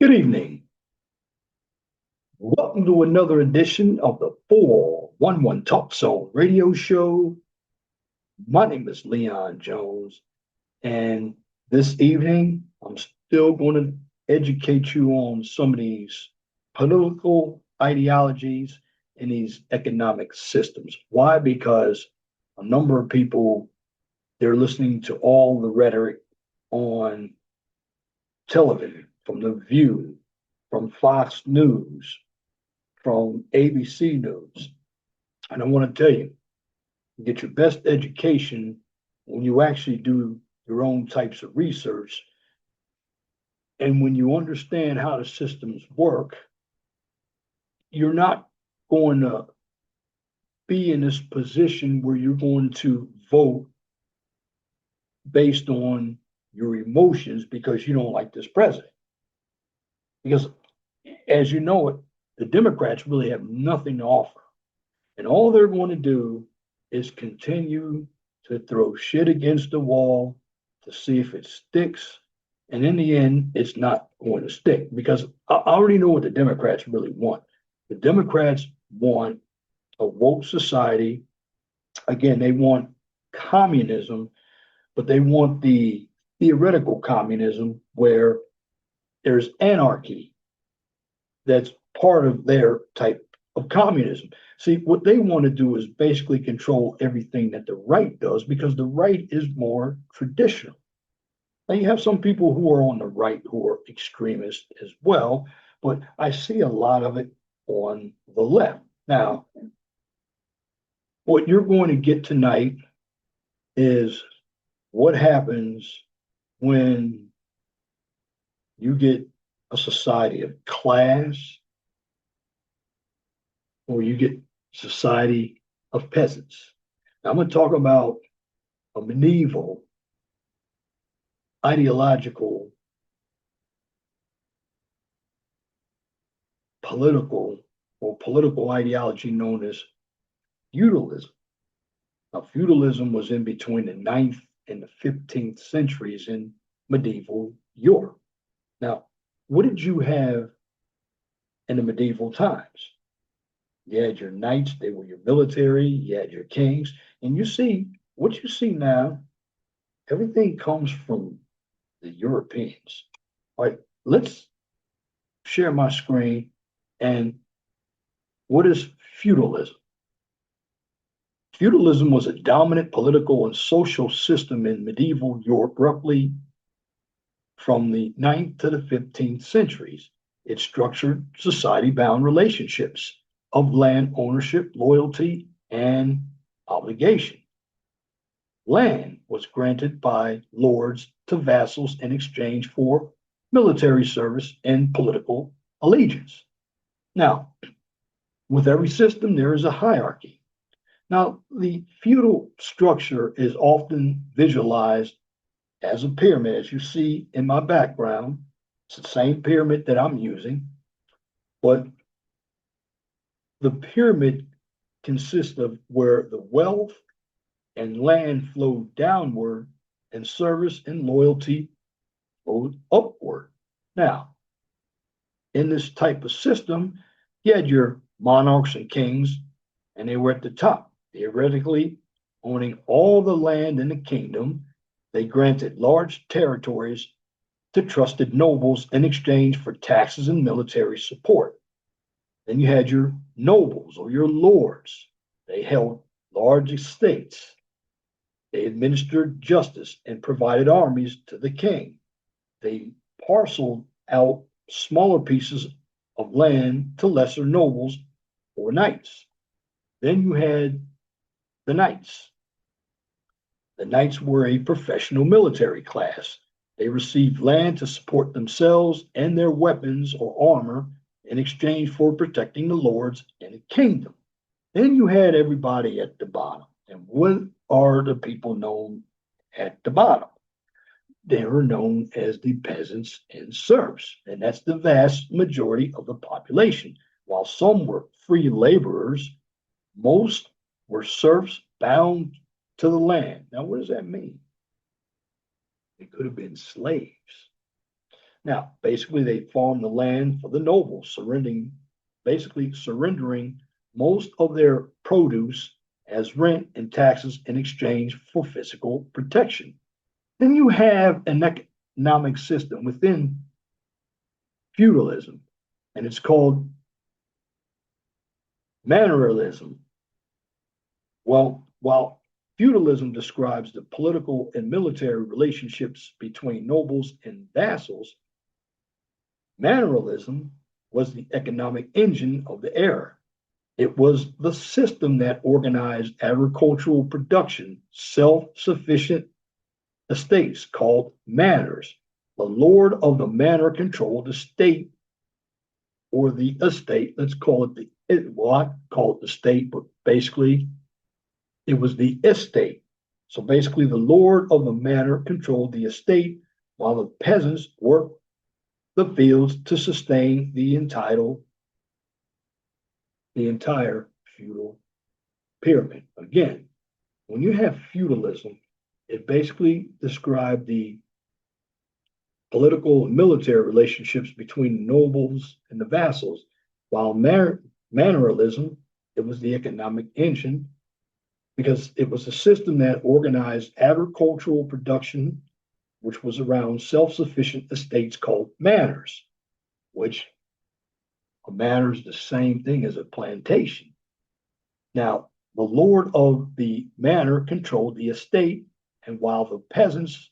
Good evening. Welcome to another edition of the 411 Talk Zone radio show. My name is Leon Jones, and this evening I'm still going to educate you on some of these political ideologies and these economic systems. Why? Because a number of people they're listening to all the rhetoric on television, from The View, from Fox News, from ABC News. And I want to tell you, you get your best education when you actually do your own types of research. And when you understand how the systems work, you're not going to be in this position where you're going to vote based on your emotions because you don't like this president. Because as you know it, the Democrats really have nothing to offer. And all they're going to do is continue to throw shit against the wall to see if it sticks. And in the end, it's not going to stick because I already know what the Democrats really want. The Democrats want a woke society. Again, they want communism, but they want the theoretical communism where there's anarchy that's part of their type of communism. See, what they want to do is basically control everything that the right does because the right is more traditional. Now, you have some people who are on the right who are extremists as well, but I see a lot of it on the left. Now, what you're going to get tonight is what happens when you get a society of class or you get society of peasants. Now, I'm going to talk about a medieval ideological political or political ideology known as feudalism. Now, feudalism was in between the 9th and the 15th centuries in medieval Europe. Now, what did you have in the medieval times? You had your knights, they were your military, you had your kings, and you see what you see now, everything comes from the Europeans. All right, let's share my screen. And what is feudalism? Feudalism was a dominant political and social system in medieval Europe, roughly from the 9th to the 15th centuries. It structured society bound relationships of land ownership, loyalty, and obligation. Land was granted by lords to vassals in exchange for military service and political allegiance. Now, with every system, there is a hierarchy. Now, the feudal structure is often visualized as a pyramid, as you see in my background. It's the same pyramid that I'm using, but the pyramid consists of where the wealth and land flow downward and service and loyalty flowed upward. Now, in this type of system, you had your monarchs and kings, and they were at the top, theoretically owning all the land in the kingdom. They granted large territories to trusted nobles in exchange for taxes and military support. Then you had your nobles or your lords. They held large estates. They administered justice and provided armies to the king. They parceled out smaller pieces of land to lesser nobles or knights. Then you had the knights. The knights were a professional military class. They received land to support themselves and their weapons or armor in exchange for protecting the lords and the kingdom. Then you had everybody at the bottom. And what are the people known at the bottom? They were known as the peasants and serfs, and that's the vast majority of the population. While some were free laborers, most were serfs bound to the land. Now, what does that mean? They could have been slaves. Now, basically, they farmed the land for the nobles, surrendering most of their produce as rent and taxes in exchange for physical protection. Then you have an economic system within feudalism, and it's called mannerism. Well, while feudalism describes the political and military relationships between nobles and vassals, mannerism was the economic engine of the era. It was the system that organized agricultural production, self sufficient estates called manors. The lord of the manor controlled the state or the estate. Let's call it well, I call it the state, but basically it was the estate. So basically, the lord of the manor controlled the estate while the peasants worked the fields to sustain the entire feudal pyramid. Again, when you have feudalism, it basically described the political and military relationships between nobles and the vassals, while mannerism, it was the economic engine because it was a system that organized agricultural production, which was around self-sufficient estates called manors, which a manor is the same thing as a plantation. Now, the lord of the manor controlled the estate, and while the peasants,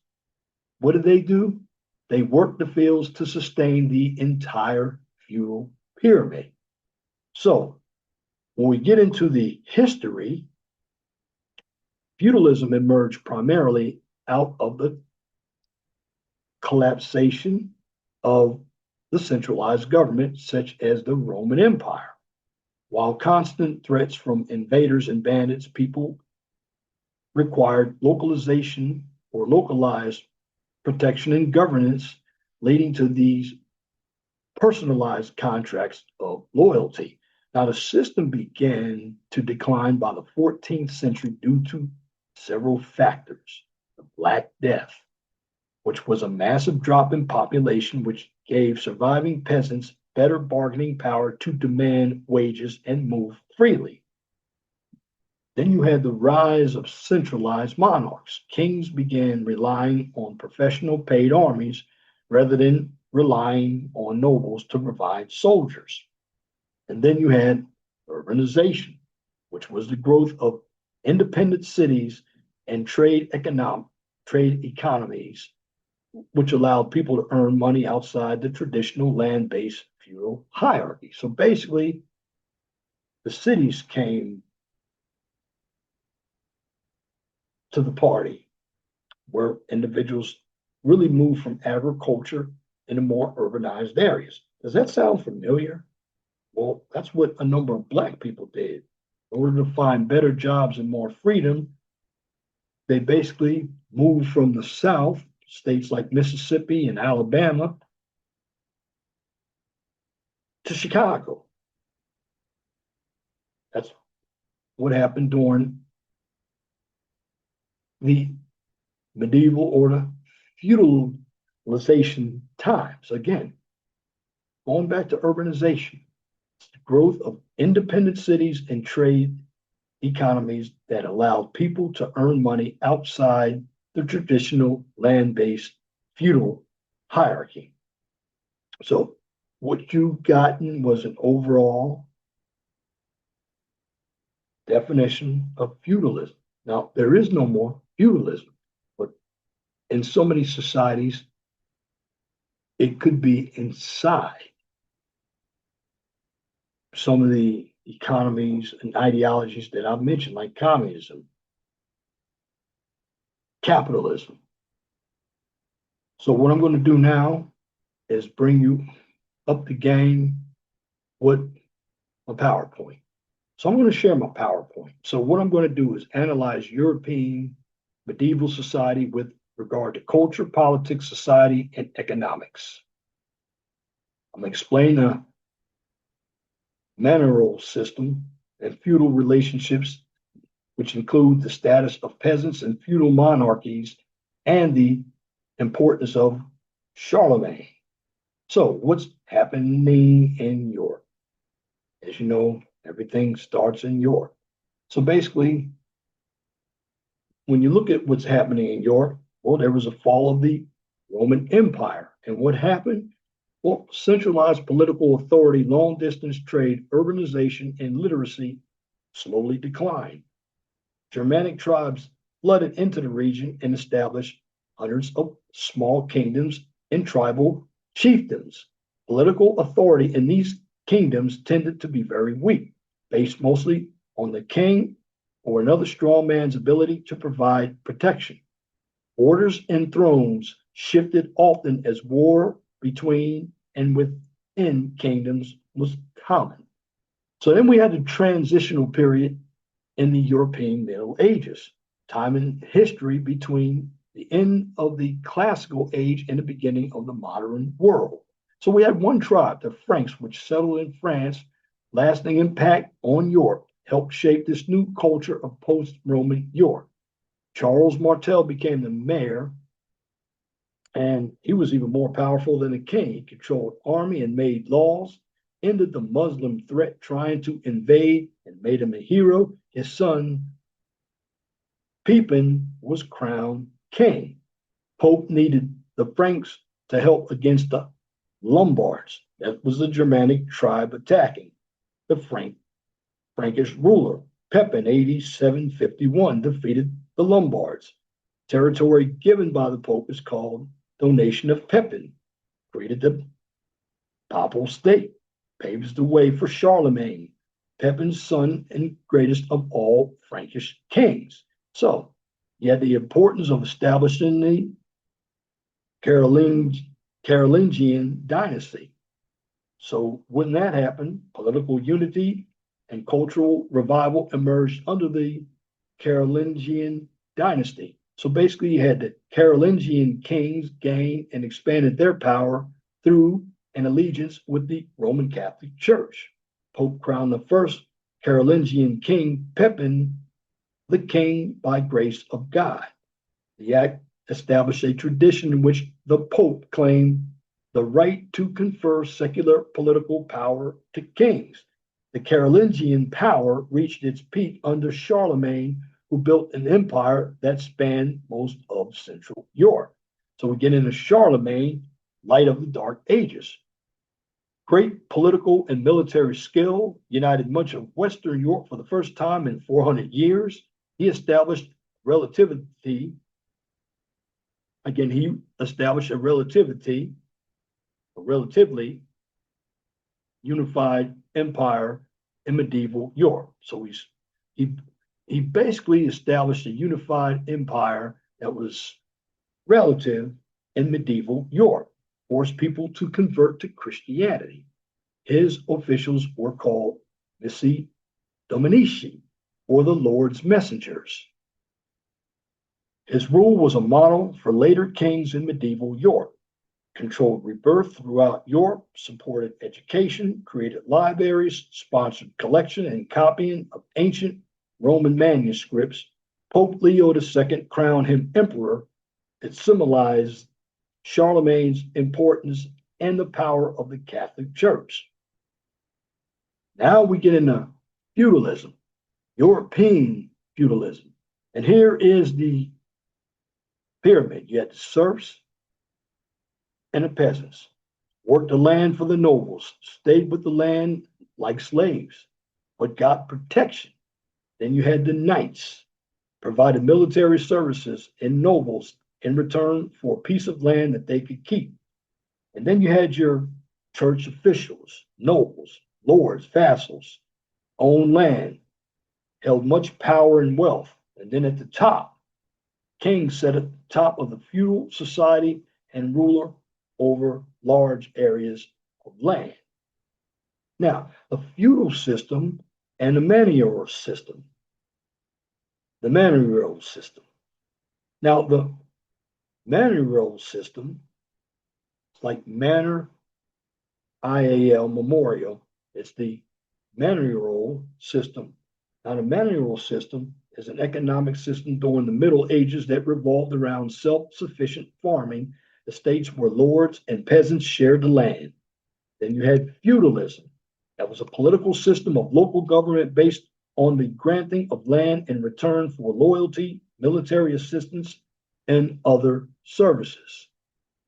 what did they do? They worked the fields to sustain the entire feudal pyramid. So, when we get into the history, feudalism emerged primarily out of the collapsation of the centralized government, such as the Roman Empire. While constant threats from invaders and bandits, people required localization or localized protection and governance, leading to these personalized contracts of loyalty. Now, the system began to decline by the 14th century due to several factors. The Black Death, which was a massive drop in population, which gave surviving peasants better bargaining power to demand wages and move freely. Then you had the rise of centralized monarchs. Kings began relying on professional paid armies rather than relying on nobles to provide soldiers. And then you had urbanization, which was the growth of independent cities and trade economies, which allowed people to earn money outside the traditional land-based feudal hierarchy. So basically, the cities came to the party where individuals really moved from agriculture into more urbanized areas. Does that sound familiar? Well, that's what a number of Black people did. In order to find better jobs and more freedom, they basically moved from the South, states like Mississippi and Alabama, to Chicago. That's what happened during the medieval or the feudalization times. Again, going back to urbanization, it's the growth of independent cities and trade economies that allowed people to earn money outside the traditional land-based feudal hierarchy. So what you've gotten was an overall definition of feudalism. Now, there is no more feudalism, but in so many societies, it could be inside some of the economies and ideologies that I've mentioned, like communism, capitalism. So, what I'm going to do now is bring you up the game with a PowerPoint. So, I'm going to share my PowerPoint. So, what I'm going to do is analyze European medieval society with regard to culture, politics, society, and economics. I'm going to explain the manorial system and feudal relationships, which include the status of peasants and feudal monarchies and the importance of Charlemagne. So, what's happening in Europe? As you know, everything starts in Europe. So, basically, when you look at what's happening in Europe, well, there was a fall of the Roman Empire. And what happened? Well, centralized political authority, long distance trade, urbanization, and literacy slowly declined. Germanic tribes flooded into the region and established hundreds of small kingdoms and tribal chiefdoms. Political authority in these kingdoms tended to be very weak, based mostly on the king or another strong man's ability to provide protection. Borders and thrones shifted often as war between and within kingdoms was common. So then we had the transitional period in the European Middle Ages, time in history between the end of the classical age and the beginning of the modern world. So we had one tribe, the Franks, which settled in France, lasting impact on Europe, helped shape this new culture of post-Roman Europe. Charles Martel became the mayor, and he was even more powerful than the king. He controlled army and made laws, ended the Muslim threat trying to invade, and made him a hero. His son, Pepin, was crowned king. Pope needed the Franks to help against the Lombards. That was the Germanic tribe attacking the Frankish ruler. Pepin, AD 751, defeated the Lombards. Territory given by the Pope is called Donation of Pepin, created the papal state, paves the way for Charlemagne, Pepin's son and greatest of all Frankish kings. So you had the importance of establishing the Carolingian dynasty. So when that happened, political unity and cultural revival emerged under the Carolingian dynasty. So basically, you had the Carolingian kings gain and expanded their power through an allegiance with the Roman Catholic Church. Pope crowned the first Carolingian king, Pepin, the king by grace of God. The act established a tradition in which the Pope claimed the right to confer secular political power to kings. The Carolingian power reached its peak under Charlemagne, who built an empire that spanned most of Central Europe. So we get into Charlemagne, light of the Dark Ages. Great political and military skill united much of Western Europe for the first time in 400 years. He established relativity. Again, he established a relatively unified empire in medieval Europe. So he basically established a unified empire that was relative in medieval Europe, forced people to convert to Christianity. His officials were called Missi Dominici, or the Lord's messengers. His rule was a model for later kings in medieval Europe, controlled rebirth throughout Europe, supported education, created libraries, sponsored collection and copying of ancient Roman manuscripts. Pope Leo II crowned him emperor. It symbolized Charlemagne's importance and the power of the Catholic Church. Now we get into feudalism, European feudalism. And here is the pyramid. You had the serfs and the peasants, worked the land for the nobles, stayed with the land like slaves, but got protection. Then you had the knights, provided military services and nobles in return for a piece of land that they could keep. And then you had your church officials, nobles, lords, vassals, owned land, held much power and wealth. And then at the top, kings sat at the top of the feudal society and ruler over large areas of land. Now, the feudal system and the manorial system. The manorial system. Now, the manorial system, it's like manor, IAL, memorial. It's the manorial system. Now, the manorial system is an economic system during the Middle Ages that revolved around self-sufficient farming. the states where lords and peasants shared the land. Then you had feudalism. That was a political system of local government based on the granting of land in return for loyalty, military assistance, and other services.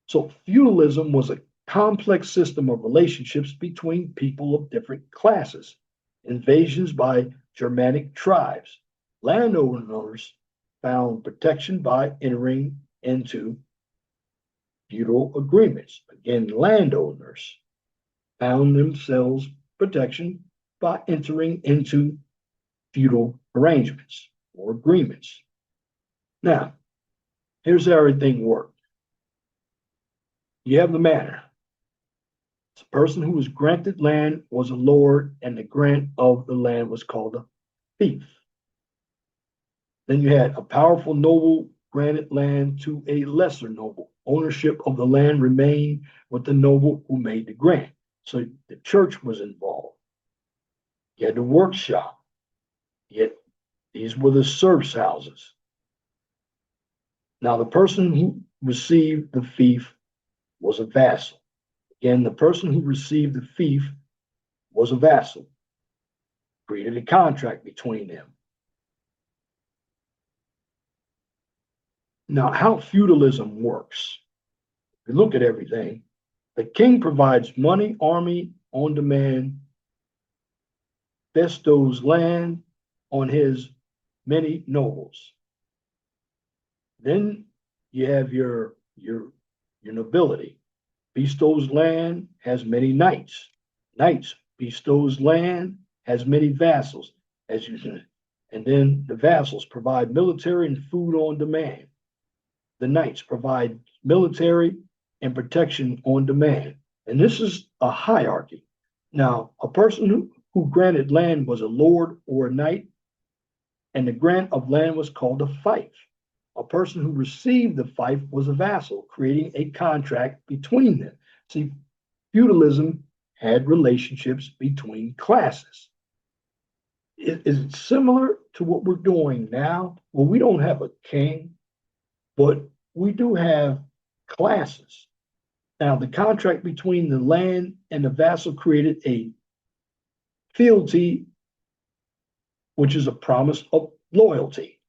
So feudalism was a complex system of relationships between people of different classes, invasions by Germanic tribes. Landowners found protection by entering into feudal agreements. Again, landowners found themselves protection by entering into feudal arrangements or agreements. Now, here's how everything worked. You have the manor. The person who was granted land was a lord, and the grant of the land was called a fief. Then you had a powerful noble granted land to a lesser noble. Ownership of the land remained with the noble who made the grant. So the church was involved. You had the workshop. Yet these were the serfs' houses. Now, the person who received the fief was a vassal. Again, the person who received the fief was a vassal, created a contract between them. Now, how feudalism works. If you look at everything, the king provides money, army on demand, bestows land on his many nobles. Then you have your nobility. Bestows land, has many knights. Knights bestows land, has many vassals, as you said. And then the vassals provide military and food on demand. The knights provide military and protection on demand. And this is a hierarchy. Now, a person who granted land was a lord or a knight, and the grant of land was called a fief. A person who received the fief was a vassal, creating a contract between them. See, feudalism had relationships between classes. Is it similar to what we're doing now? Well, we don't have a king, but we do have classes. Now, the contract between the land and the vassal created a fealty, which is a promise of loyalty.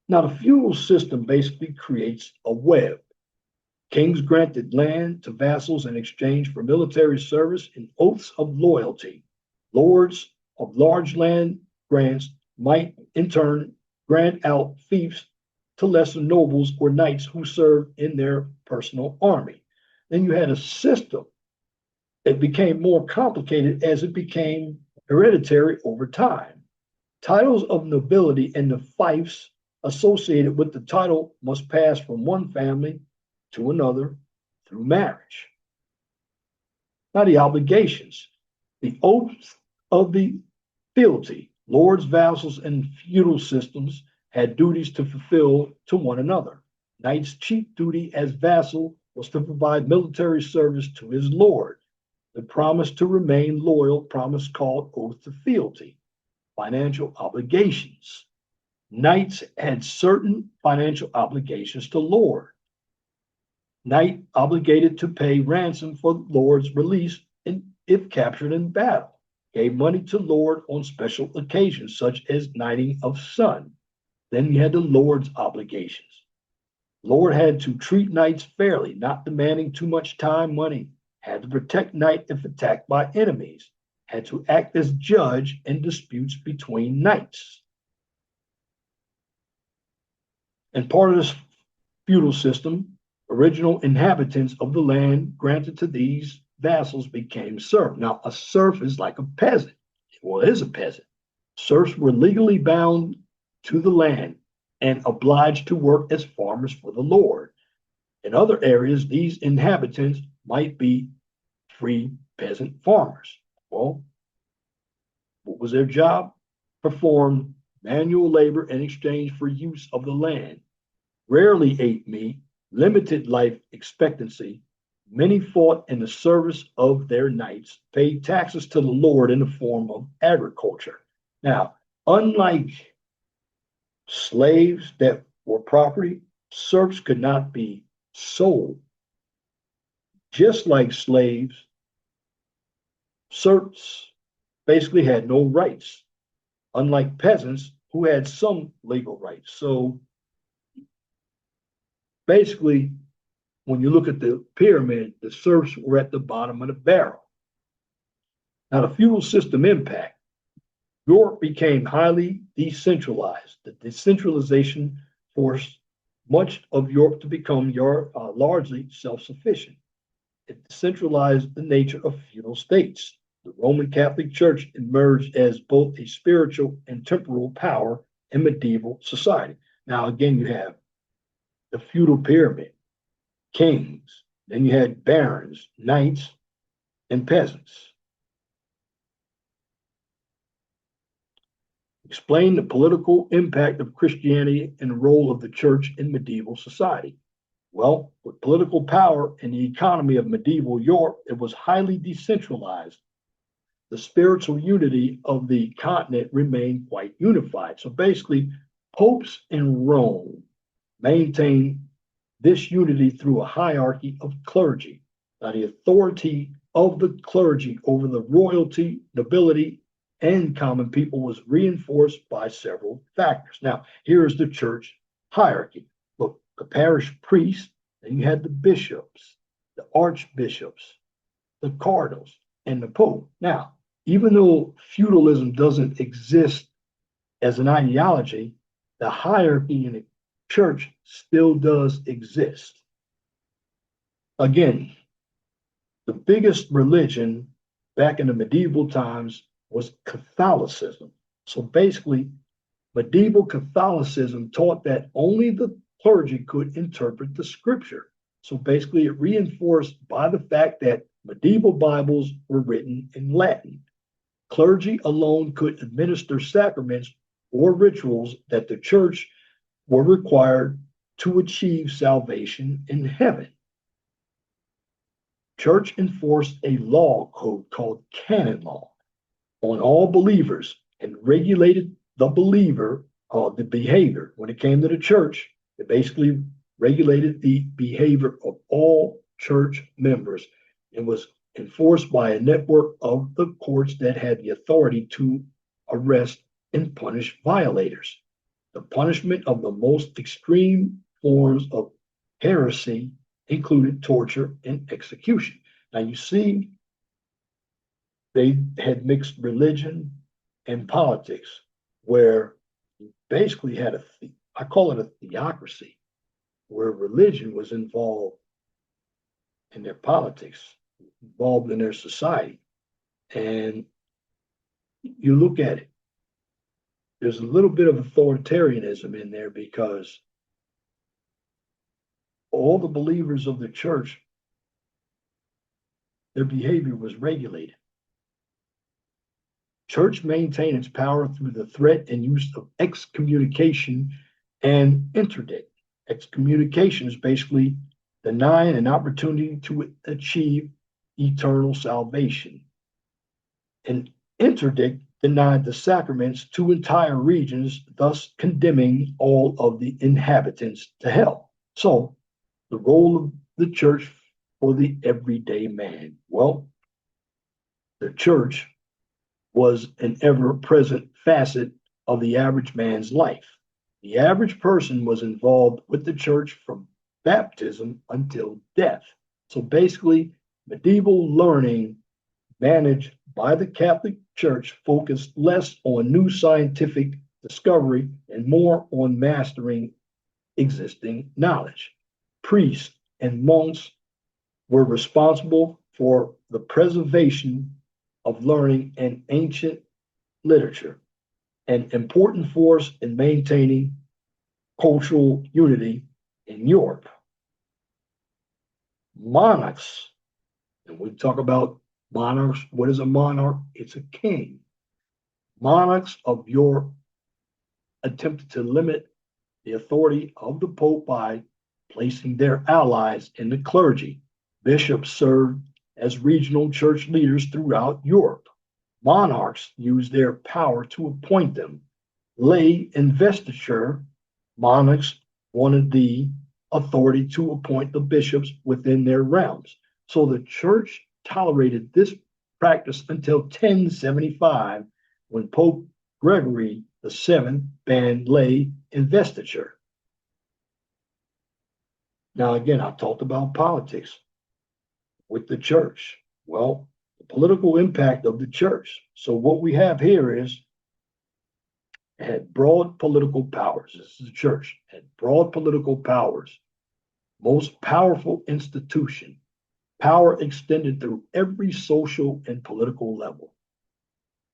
Now, the feudal system basically creates a web. Kings granted land to vassals in exchange for military service and oaths of loyalty. Lords of large land grants might, in turn, grant out fiefs to lesser nobles or knights who served in their personal army. Then you had a system. It became more complicated as it became hereditary over time. Titles of nobility and the fiefs associated with the title must pass from one family to another through marriage. Now, the obligations, the oaths of the fealty, lords, vassals, and feudal systems had duties to fulfill to one another. Knight's chief duty as vassal was to provide military service to his lord. The promise to remain loyal, promise called oath of fealty. Financial obligations. Knights had certain financial obligations to lord. Knight obligated to pay ransom for lord's release if captured in battle. Gave money to lord on special occasions, such as knighting of son. Then you had the lord's obligations. Lord had to treat knights fairly, not demanding too much time, money. Had to protect knight if attacked by enemies. Had to act as judge in disputes between knights. And part of this feudal system, original inhabitants of the land granted to these vassals became serfs. Now, a serf is like a peasant. Well, it is a peasant. Serfs were legally bound to the land and obliged to work as farmers for the lord. In other areas, these inhabitants might be free peasant farmers. Well, what was their job? Perform manual labor in exchange for use of the land. Rarely ate meat, limited life expectancy. Many fought in the service of their knights, paid taxes to the lord in the form of agriculture. Now, unlike slaves that were property, serfs could not be sold. Just like slaves, serfs basically had no rights, unlike peasants who had some legal rights. So basically, when you look at the pyramid, the serfs were at the bottom of the barrel. Now, the feudal system impact. Europe became highly decentralized. The decentralization forced much of Europe to become largely self-sufficient. It decentralized the nature of feudal states. The Roman Catholic Church emerged as both a spiritual and temporal power in medieval society. Now, again, you have the feudal pyramid, kings, then you had barons, knights, and peasants. Explain the political impact of Christianity and the role of the church in medieval society. Well, with political power and the economy of medieval Europe, it was highly decentralized. The spiritual unity of the continent remained quite unified. So basically, popes in Rome maintained this unity through a hierarchy of clergy. Now, the authority of the clergy over the royalty, nobility, and common people was reinforced by several factors. Now, here's the church hierarchy. Look, the parish priest, then you had the bishops, the archbishops, the cardinals, and the pope. Now, even though feudalism doesn't exist as an ideology, the hierarchy in the church still does exist. Again, the biggest religion back in the medieval times was Catholicism. So basically, medieval Catholicism taught that only the clergy could interpret the scripture. So basically, it reinforced by the fact that medieval Bibles were written in Latin. Clergy alone could administer sacraments or rituals that the church were required to achieve salvation in heaven. Church enforced a law code called canon law on all believers and regulated the believer, the behavior. When it came to the church, it basically regulated the behavior of all church members. It was enforced by a network of the courts that had the authority to arrest and punish violators. The punishment of the most extreme forms of heresy included torture and execution. Now, you see, they had mixed religion and politics, where you basically had I call it a theocracy, where religion was involved in their politics, involved in their society. And you look at it, there's a little bit of authoritarianism in there because all the believers of the church, their behavior was regulated. Church maintained its power through the threat and use of excommunication and interdict. Excommunication is basically denying an opportunity to achieve eternal salvation. And interdict denied the sacraments to entire regions, thus condemning all of the inhabitants to hell. So, the role of the church for the everyday man. Well, the church was an ever-present facet of the average man's life. The average person was involved with the church from baptism until death. So basically, medieval learning managed by the Catholic Church focused less on new scientific discovery and more on mastering existing knowledge. Priests and monks were responsible for the preservation of learning and ancient literature, an important force in maintaining cultural unity in Europe. Monarchs, and we talk about monarchs. What is a monarch? It's a king. Monarchs of Europe attempted to limit the authority of the Pope by placing their allies in the clergy. Bishops served as regional church leaders throughout Europe. Monarchs used their power to appoint them. Lay investiture, monarchs wanted the authority to appoint the bishops within their realms. So the church tolerated this practice until 1075, when Pope Gregory VII banned lay investiture. Now, again, I talked about politics with the church. Well, the political impact of the church. So what we have here is had broad political powers. This is the church, had broad political powers, most powerful institution, power extended through every social and political level.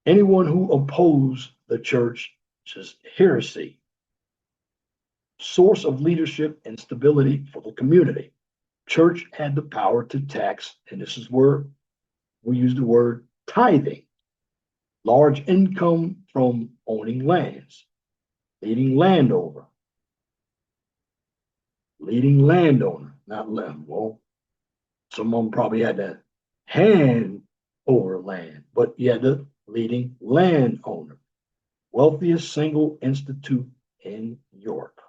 Anyone who opposed the church is heresy, source of leadership and stability for the community. Church had the power to tax, and this is where we use the word tithing, large income from owning lands, leading landowner, not land. Well, some of them probably had to hand over land, but you had the leading landowner, wealthiest single institute in Europe.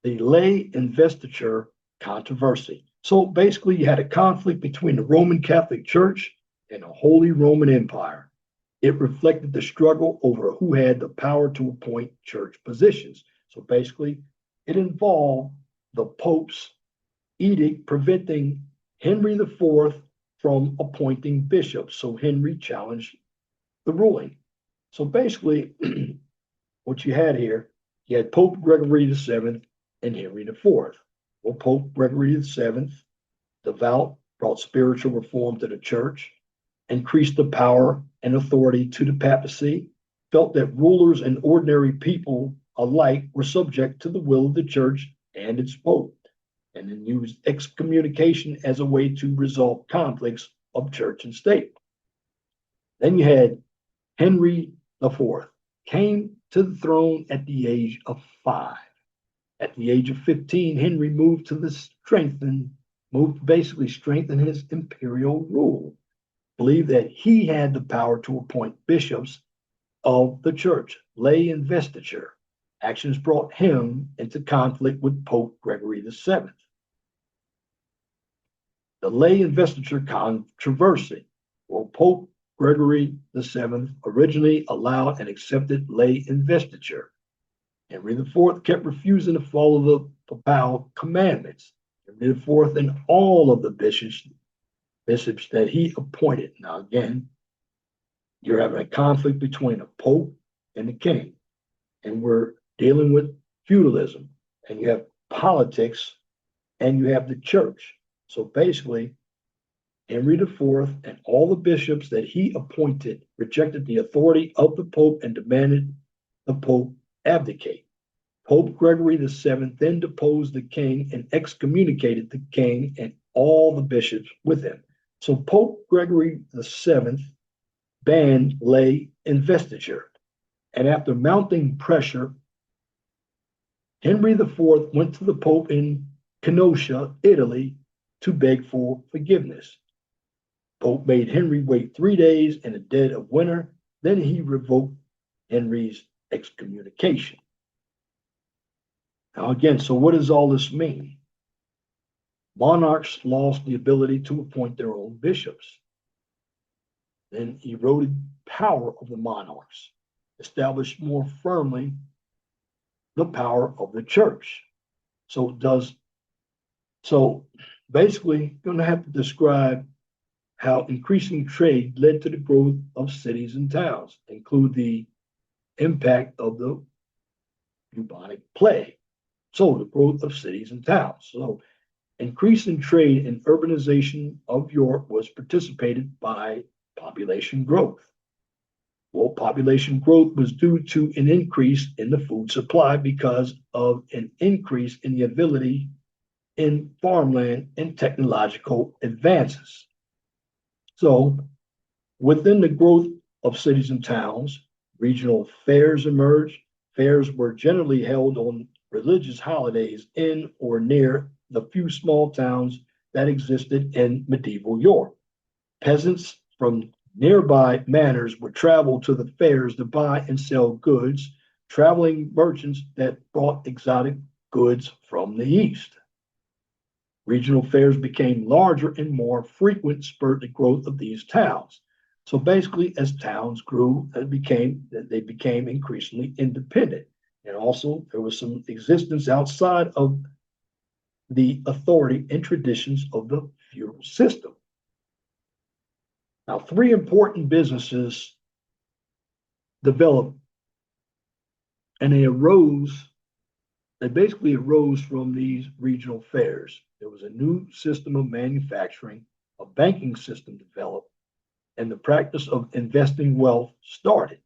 The lay investiture controversy. So basically, you had a conflict between the Roman Catholic Church and the Holy Roman Empire. It reflected the struggle over who had the power to appoint church positions. So basically, it involved the Pope's edict preventing Henry IV from appointing bishops. So Henry challenged the ruling. So basically, what you had here, you had Pope Gregory VII and Henry IV. Well, Pope Gregory VII, devout, brought spiritual reform to the church, increased the power and authority to the papacy, felt that rulers and ordinary people alike were subject to the will of the church and its pope, and then used excommunication as a way to resolve conflicts of church and state. Then you had Henry IV, came to the throne at the age of 5. At the age of 15, Henry moved basically strengthen his imperial rule, believed that he had the power to appoint bishops of the church, lay investiture. Actions brought him into conflict with Pope Gregory VII. The lay investiture controversy. Well, Pope Gregory VII originally allowed and accepted lay investiture. Henry IV kept refusing to follow the papal commandments. Henry IV and all of the bishops that he appointed. Now, again, you're having a conflict between a pope and the king, and we're dealing with feudalism, and you have politics, and you have the church. So basically, Henry IV and all the bishops that he appointed rejected the authority of the pope and demanded the pope abdicate. Pope Gregory VII then deposed the king and excommunicated the king and all the bishops with him. So Pope Gregory VII banned lay investiture. And after mounting pressure, Henry IV went to the Pope in Kenosha, Italy, to beg for forgiveness. Pope made Henry wait 3 days in the dead of winter. Then he revoked Henry's excommunication. Now, again, so what does all this mean? Monarchs lost the ability to appoint their own bishops. Then eroded power of the monarchs, established more firmly the power of the church. So basically, going to have to describe how increasing trade led to the growth of cities and towns, include the impact of the bubonic plague. So the growth of cities and towns. So increasing trade and urbanization of Europe was participated by population growth. Well, population growth was due to an increase in the food supply because of an increase in the ability in farmland and technological advances. So, within the growth of cities and towns, regional fairs emerged. Fairs were generally held on religious holidays in or near the few small towns that existed in medieval Europe. Peasants from nearby manors would travel to the fairs to buy and sell goods. Traveling merchants that brought exotic goods from the east. Regional fairs became larger and more frequent, spurred the growth of these towns. So basically, as towns grew, they became increasingly independent. And also, there was some existence outside of the authority and traditions of the feudal system. Now, three important businesses developed, and they basically arose from these regional fairs. There was a new system of manufacturing, a banking system developed, and the practice of investing wealth started.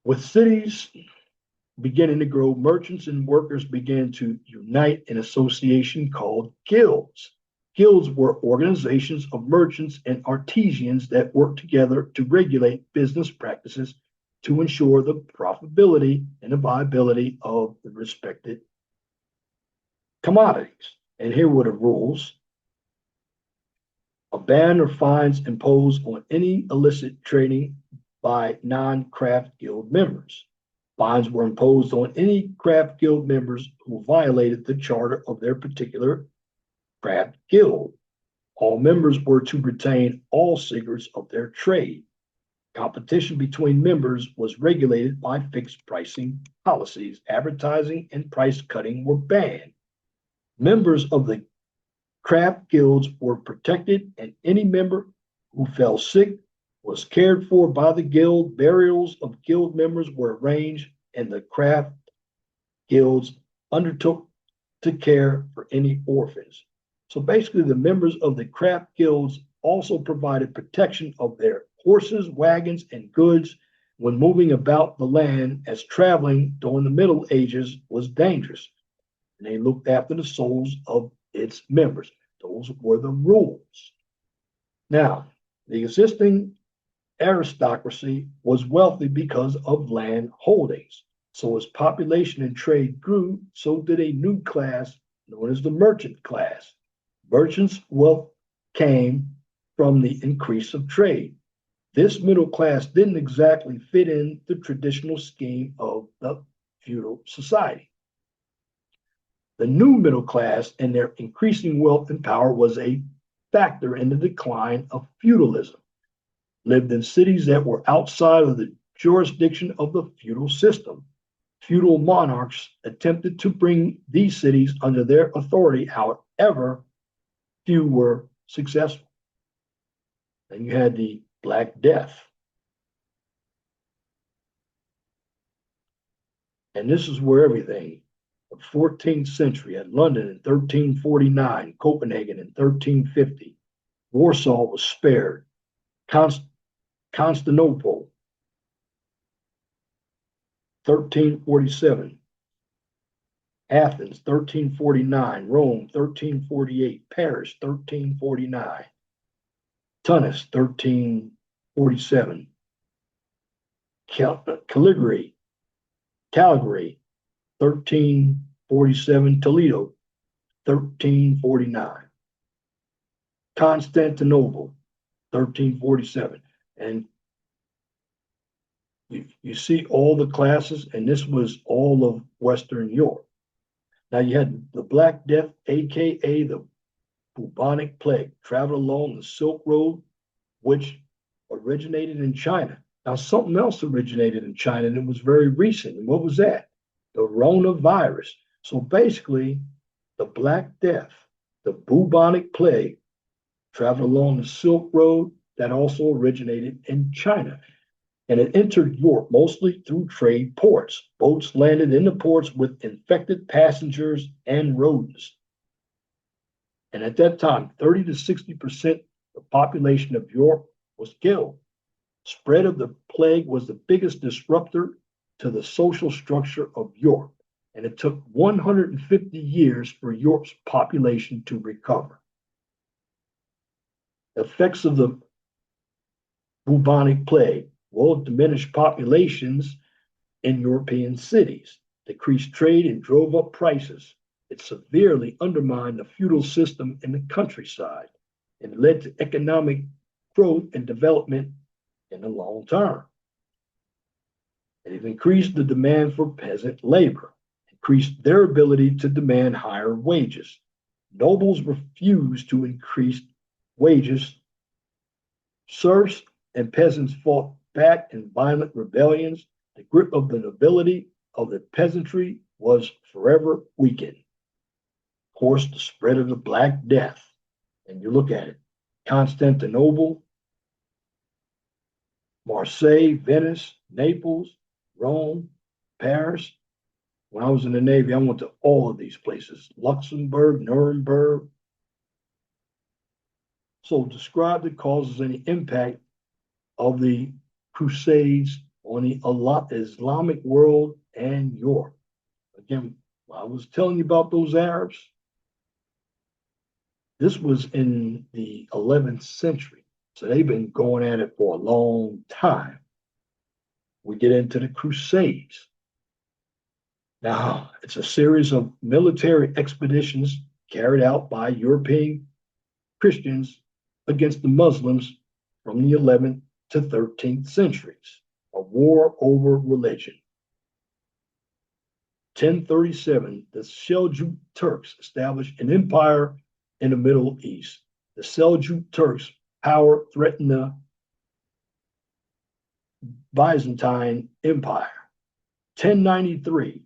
With cities beginning to grow, merchants and workers began to unite in an association called guilds. Guilds were organizations of merchants and artisans that worked together to regulate business practices to ensure the profitability and the viability of the respected commodities. And here were the rules. A ban or fines imposed on any illicit trading by non-craft guild members. Fines were imposed on any craft guild members who violated the charter of their particular craft guild. All members were to retain all secrets of their trade. Competition between members was regulated by fixed pricing policies. Advertising and price cutting were banned. Members of the craft guilds were protected, and any member who fell sick was cared for by the guild. Burials of guild members were arranged, and the craft guilds undertook to care for any orphans. So basically, the members of the craft guilds also provided protection of their horses, wagons, and goods when moving about the land, as traveling during the Middle Ages was dangerous. And they looked after the souls of its members. Those were the rules. Now, the existing aristocracy was wealthy because of land holdings. So as population and trade grew, so did a new class known as the merchant class. Merchants' wealth came from the increase of trade. This middle class didn't exactly fit in the traditional scheme of the feudal society. The new middle class and their increasing wealth and power was a factor in the decline of feudalism. Lived in cities that were outside of the jurisdiction of the feudal system. Feudal monarchs attempted to bring these cities under their authority, however, few were successful. Then you had the Black Death. And this is where everything, the 14th century, at London in 1349, Copenhagen in 1350, Warsaw was spared, Constantinople, 1347, Athens, 1349, Rome, 1348, Paris, 1349, Tunis, 1347, Calgary, 1347, Toledo, 1349, Constantinople, 1347. And you see all the classes, and this was all of Western Europe. Now you had the Black Death, aka the bubonic plague, traveled along the Silk Road, which originated in China. Now something else originated in China, and it was very recent. And what was that? The coronavirus. So basically, the Black Death, the bubonic plague, traveled along the Silk Road that also originated in China. And it entered Europe mostly through trade ports. Boats landed in the ports with infected passengers and rodents. And at that time, 30 to 60% of the population of Europe was killed. Spread of the plague was the biggest disruptor to the social structure of Europe, and it took 150 years for Europe's population to recover. The effects of the bubonic plague will diminish populations in European cities, decreased trade, and drove up prices. It severely undermined the feudal system in the countryside and led to economic growth and development in the long term. They've increased the demand for peasant labor, increased their ability to demand higher wages. Nobles refused to increase wages. Serfs and peasants fought back in violent rebellions. The grip of the nobility of the peasantry was forever weakened. Of course, the spread of the Black Death, and you look at it, Constantinople, Marseille, Venice, Naples, Rome, Paris. When I was in the Navy, I went to all of these places, Luxembourg, Nuremberg. So describe the causes and the impact of the Crusades on the Islamic world and Europe. Again, I was telling you about those Arabs. This was in the 11th century. So they've been going at it for a long time. We get into the Crusades. Now, it's a series of military expeditions carried out by European Christians against the Muslims from the 11th to 13th centuries, a war over religion. 1037, the Seljuk Turks established an empire in the Middle East. The Seljuk Turks' power threatened the Byzantine Empire. 1093,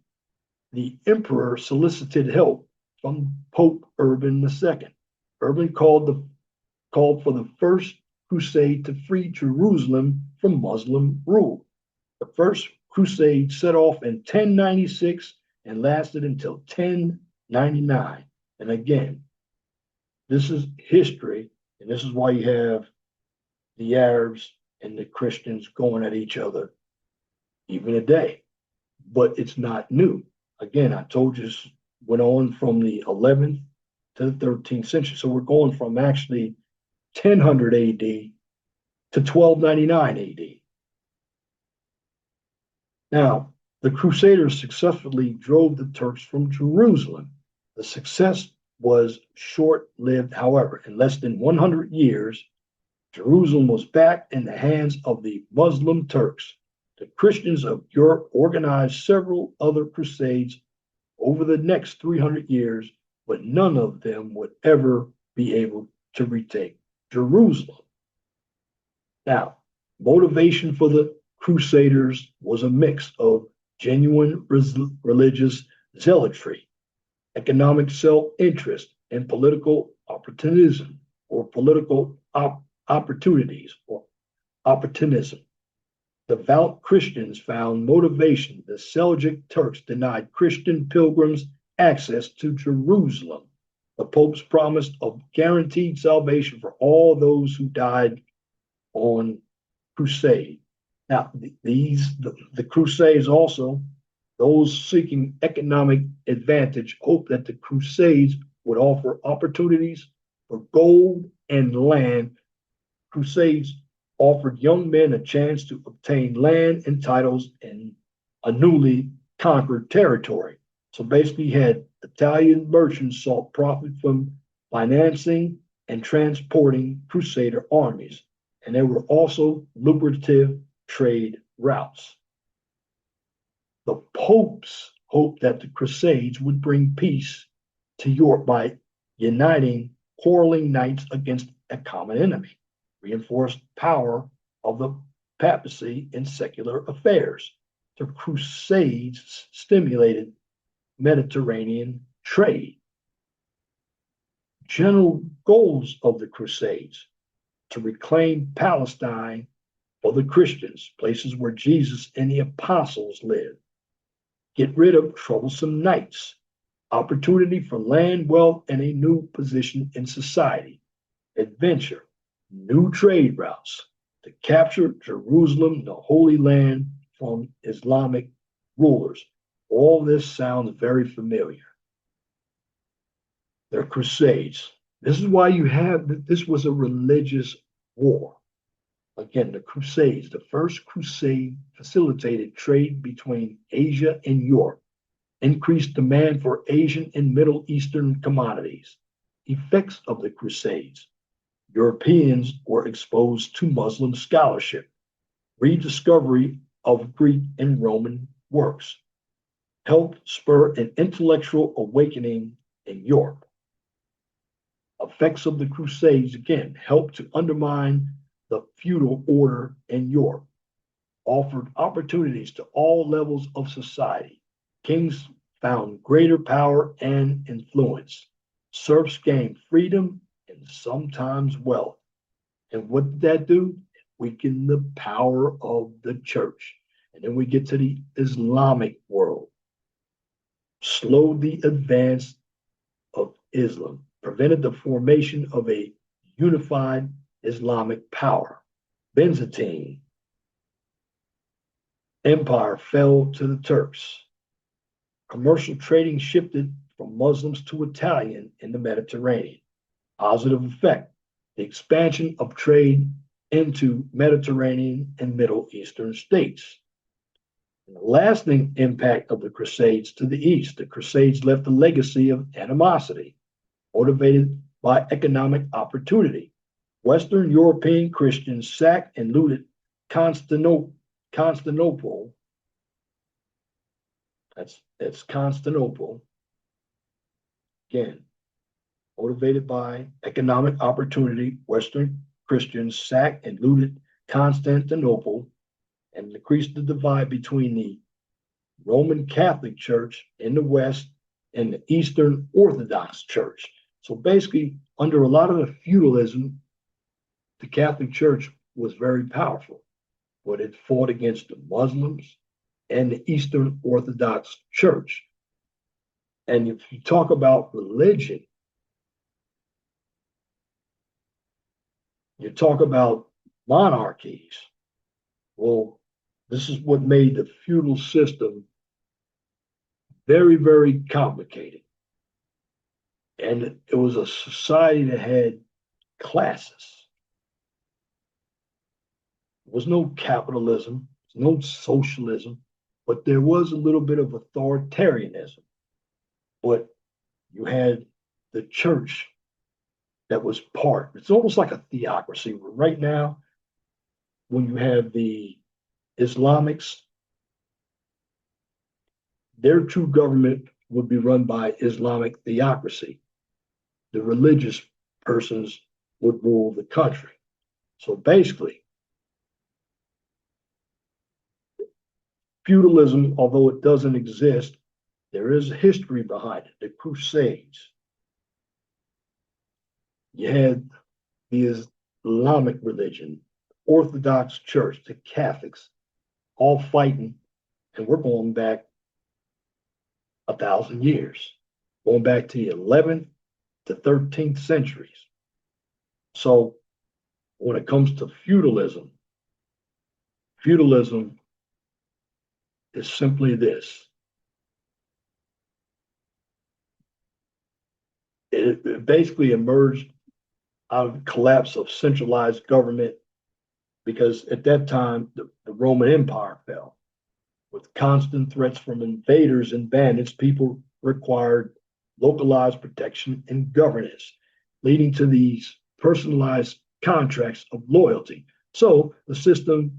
the emperor solicited help from Pope Urban II. Urban called for the first crusade to free Jerusalem from Muslim rule. The first crusade set off in 1096 and lasted until 1099. And again, this is history, and this is why you have the Arabs and the Christians going at each other even today. But it's not new. Again, I told you this went on from the 11th to the 13th century. So we're going from actually 1000 AD to 1299 AD. Now, the Crusaders successfully drove the Turks from Jerusalem. The success was short-lived, however. In less than 100 years, Jerusalem was back in the hands of the Muslim Turks. The Christians of Europe organized several other crusades over the next 300 years, but none of them would ever be able to retake Jerusalem. Now, motivation for the Crusaders was a mix of genuine religious zealotry, economic self-interest, and political opportunism or political opportunities or opportunism. Devout Christians found motivation. The Seljuk Turks denied Christian pilgrims access to Jerusalem. The Pope's promise of guaranteed salvation for all those who died on crusade. Now, the Crusades also, those seeking economic advantage, hoped that the Crusades would offer opportunities for gold and land. Crusades offered young men a chance to obtain land and titles in a newly conquered territory. So basically, you had Italian merchants sought profit from financing and transporting Crusader armies, and there were also lucrative trade routes. The popes hoped that the Crusades would bring peace to Europe by uniting quarreling knights against a common enemy, reinforced power of the papacy in secular affairs. The Crusades stimulated Mediterranean trade. General goals of the Crusades: to reclaim Palestine for the Christians, places where Jesus and the apostles lived, get rid of troublesome knights, opportunity for land, wealth, and a new position in society, adventure, new trade routes, to capture Jerusalem, the Holy Land, from Islamic rulers. All this sounds very familiar. They're crusades. This is why this was a religious war. Again, the Crusades, the first crusade facilitated trade between Asia and Europe, increased demand for Asian and Middle Eastern commodities. Effects of the Crusades: Europeans were exposed to Muslim scholarship, rediscovery of Greek and Roman works, helped spur an intellectual awakening in Europe. Effects of the Crusades, again, helped to undermine the feudal order in Europe, offered opportunities to all levels of society. Kings found greater power and influence. Serfs gained freedom and sometimes wealth. And what did that do? It weakened the power of the church. And then we get to the Islamic world. Slowed the advance of Islam, prevented the formation of a unified Islamic power. Byzantine Empire fell to the Turks. Commercial trading shifted from Muslims to Italian in the Mediterranean. Positive effect, the expansion of trade into Mediterranean and Middle Eastern states. And the lasting impact of the Crusades to the East. The Crusades left a legacy of animosity, motivated by economic opportunity. Western European Christians sacked and looted Constantinople. That's Constantinople. Again, motivated by economic opportunity, Western Christians sacked and looted Constantinople and increased the divide between the Roman Catholic Church in the West and the Eastern Orthodox Church. So basically, under a lot of the feudalism, the Catholic Church was very powerful, but it fought against the Muslims and the Eastern Orthodox Church. And if you talk about religion, you talk about monarchies. Well, this is what made the feudal system very, very complicated. And it was a society that had classes. There was no capitalism, no socialism, but there was a little bit of authoritarianism. But you had the church that was part. It's almost like a theocracy. Right now, when you have the Islamics, their true government would be run by Islamic theocracy. The religious persons would rule the country. So basically, feudalism, although it doesn't exist, there is a history behind it. The Crusades. You had the Islamic religion, Orthodox Church, the Catholics, all fighting, and we're going back 1,000 years, going back to the 11th to 13th centuries. So when it comes to feudalism, feudalism is simply this. It basically emerged out of the collapse of centralized government because at that time, the Roman Empire fell. With constant threats from invaders and bandits, people required localized protection and governance, leading to these personalized contracts of loyalty. So the system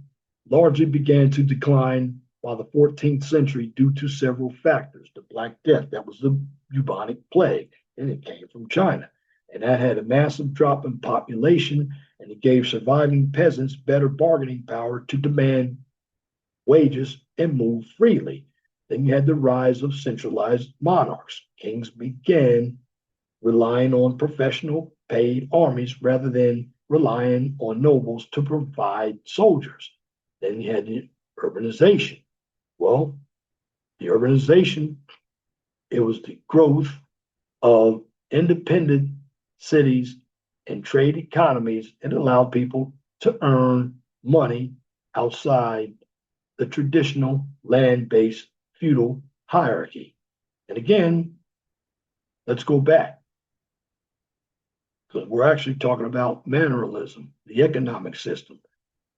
largely began to decline by the 14th century due to several factors. The Black Death, that was the bubonic plague, and it came from China. And that had a massive drop in population, and it gave surviving peasants better bargaining power to demand wages and move freely. Then you had the rise of centralized monarchs. Kings began relying on professional paid armies rather than relying on nobles to provide soldiers. Then you had the urbanization. Well, the urbanization, it was the growth of independent cities and trade economies. It allowed people to earn money outside the traditional land-based feudal hierarchy. And again, let's go back, because we're actually talking about manneralism, the economic system.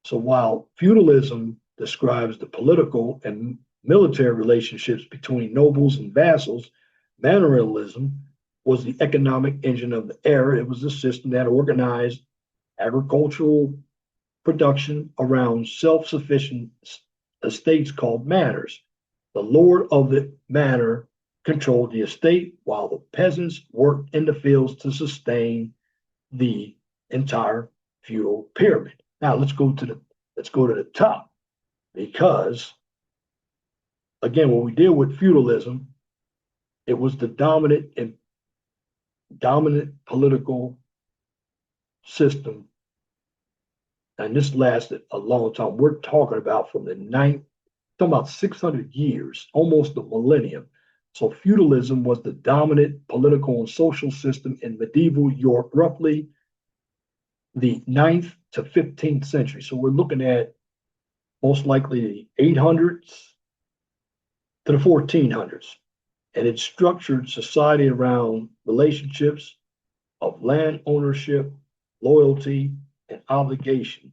So while feudalism describes the political and military relationships between nobles and vassals, manneralism was the economic engine of the era. It was a system that organized agricultural production around self-sufficient estates called manors. The lord of the manor controlled the estate while the peasants worked in the fields to sustain the entire feudal pyramid. Now let's go to the top, because again, when we deal with feudalism, it was the dominant political system, and this lasted a long time. We're talking about from the ninth, talking about 600 years, almost a millennium. So feudalism was the dominant political and social system in medieval Europe, roughly the 9th to 15th century. So we're looking at most likely the 800s to the 1400s. And it structured society around relationships of land ownership, loyalty, and obligation.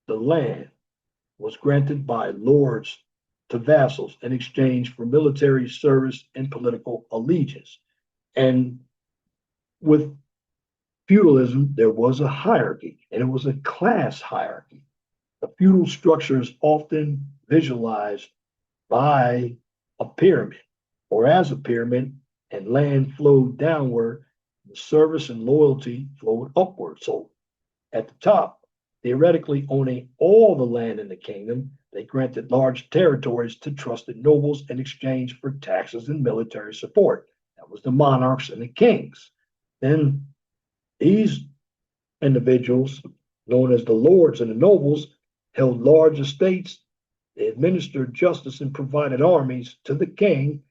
The land was granted by lords to vassals in exchange for military service and political allegiance. And with feudalism, there was a hierarchy, and it was a class hierarchy. The feudal structure is often visualized by a pyramid or as a pyramid, and land flowed downward, the service and loyalty flowed upward. So at the top, theoretically owning all the land in the kingdom, they granted large territories to trusted nobles in exchange for taxes and military support. That was the monarchs and the kings. Then these individuals, known as the lords and the nobles, held large estates. They administered justice and provided armies to the king.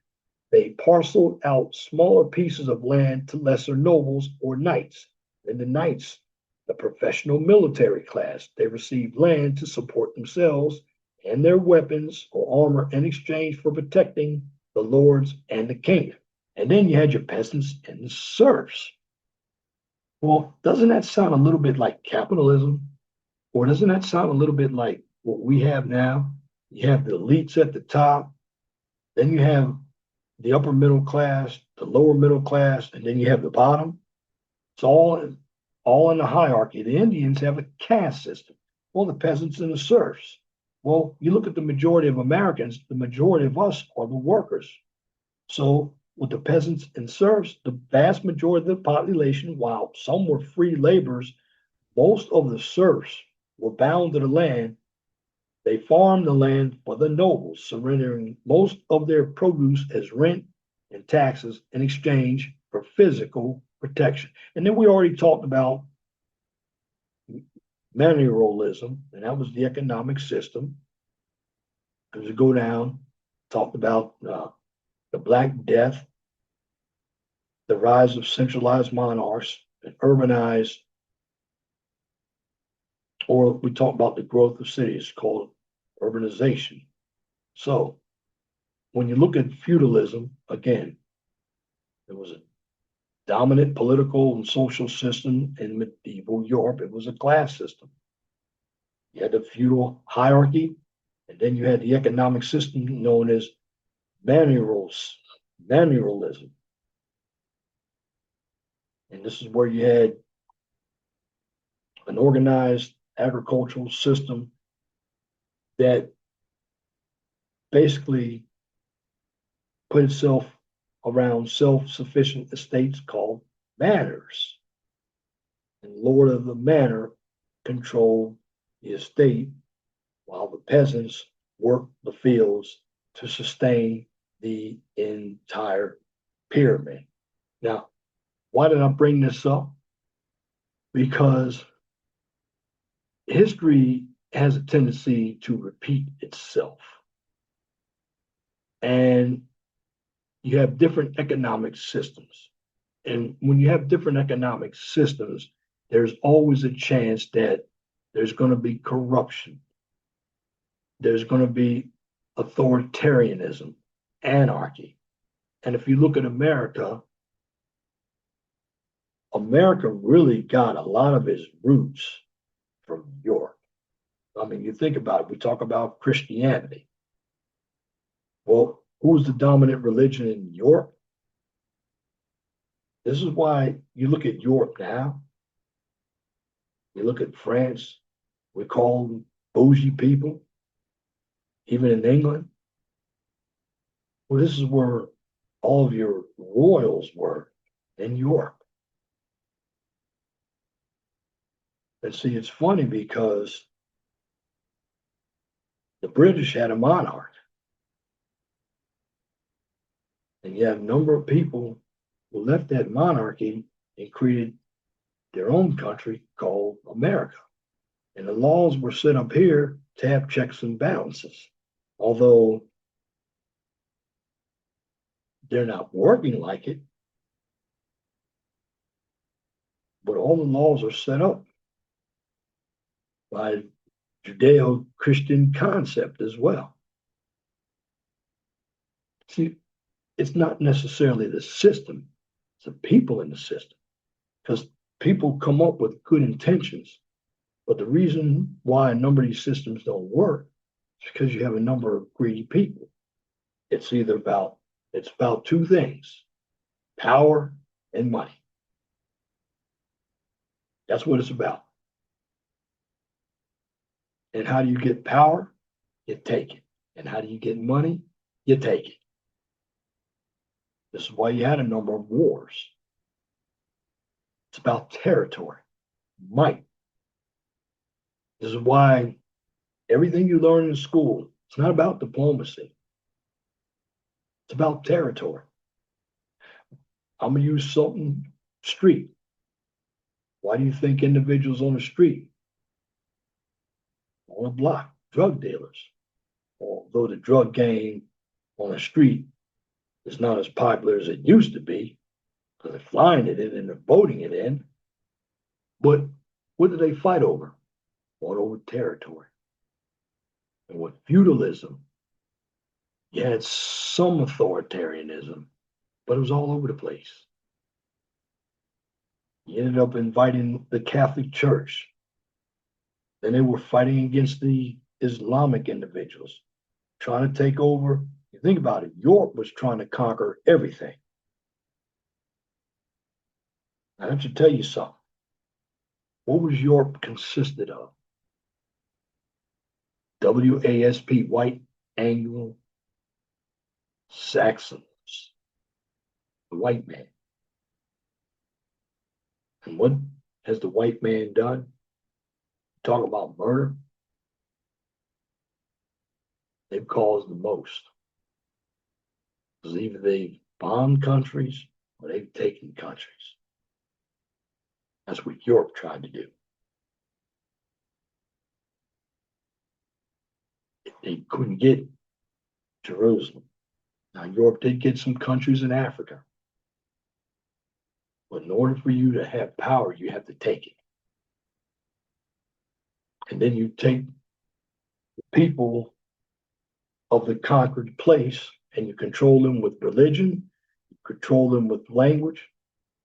They parceled out smaller pieces of land to lesser nobles or knights. And the knights, the professional military class, they received land to support themselves and their weapons or armor in exchange for protecting the lords and the kingdom. And then you had your peasants and the serfs. Well, doesn't that sound a little bit like capitalism? Or doesn't that sound a little bit like what we have now? You have the elites at the top, then you have the upper middle class, the lower middle class, and then you have the bottom. It's all in the hierarchy. The Indians have a caste system. Well, the peasants and the serfs. Well, you look at the majority of Americans, the majority of us are the workers. So with the peasants and serfs, the vast majority of the population, while some were free laborers, most of the serfs were bound to the land. They farmed the land for the nobles, surrendering most of their produce as rent and taxes in exchange for physical protection. And then we already talked about manieralism, and that was the economic system. As we go down, talked about the Black Death, the rise of centralized monarchs, and urbanized, or we talk about the growth of cities called urbanization. So when you look at feudalism, again, it was a dominant political and social system in medieval Europe. It was a class system. You had the feudal hierarchy, and then you had the economic system known as manieralism. And this is where you had an organized agricultural system that basically put itself around self-sufficient estates called manors. And lord of the manor controlled the estate while the peasants worked the fields to sustain the entire pyramid. Now, why did I bring this up? Because history has a tendency to repeat itself. And you have different economic systems. And when you have different economic systems, there's always a chance that there's going to be corruption. There's going to be authoritarianism, anarchy. And if you look at America, America really got a lot of its roots from Europe. I mean, you think about it, we talk about Christianity. Well, who's the dominant religion in Europe? This is why you look at Europe now. You look at France, we call them bougie people. even in England. Well, this is where all of your royals were in Europe. And see, it's funny because the British had a monarch, and you have a number of people who left that monarchy and created their own country called America. And the laws were set up here to have checks and balances. Although they're not working like it, but all the laws are set up by Judeo-Christian concept as well. See, it's not necessarily the system, it's the people in the system. Because people come up with good intentions, but the reason why a number of these systems don't work is because you have a number of greedy people. It's about two things: power and money. That's what it's about. And how do you get power? You take it. And how do you get money? You take it. This is why you had a number of wars. It's about territory, might. This is why everything you learn in school, it's not about diplomacy. It's about territory. I'm going to use something street. Why do you think individuals on the street, on a block, drug dealers, although the drug game on the street is not as popular as it used to be, because they're flying it in and they're boating it in, but what do they fight over? Fought over territory. And with feudalism, you had some authoritarianism, but it was all over the place. You ended up inviting the Catholic Church. Then they were fighting against the Islamic individuals, trying to take over. You think about it, Europe was trying to conquer everything. I have to tell you something. What was Europe consisted of? WASP, white, Anglo, Saxons, the white man. And what has the white man done? Talk about murder. They've caused the most. Because either they've bombed countries or they've taken countries. That's what Europe tried to do. They couldn't get Jerusalem. Now, Europe did get some countries in Africa. But in order for you to have power, you have to take it. And then you take the people of the conquered place and you control them with religion, you control them with language,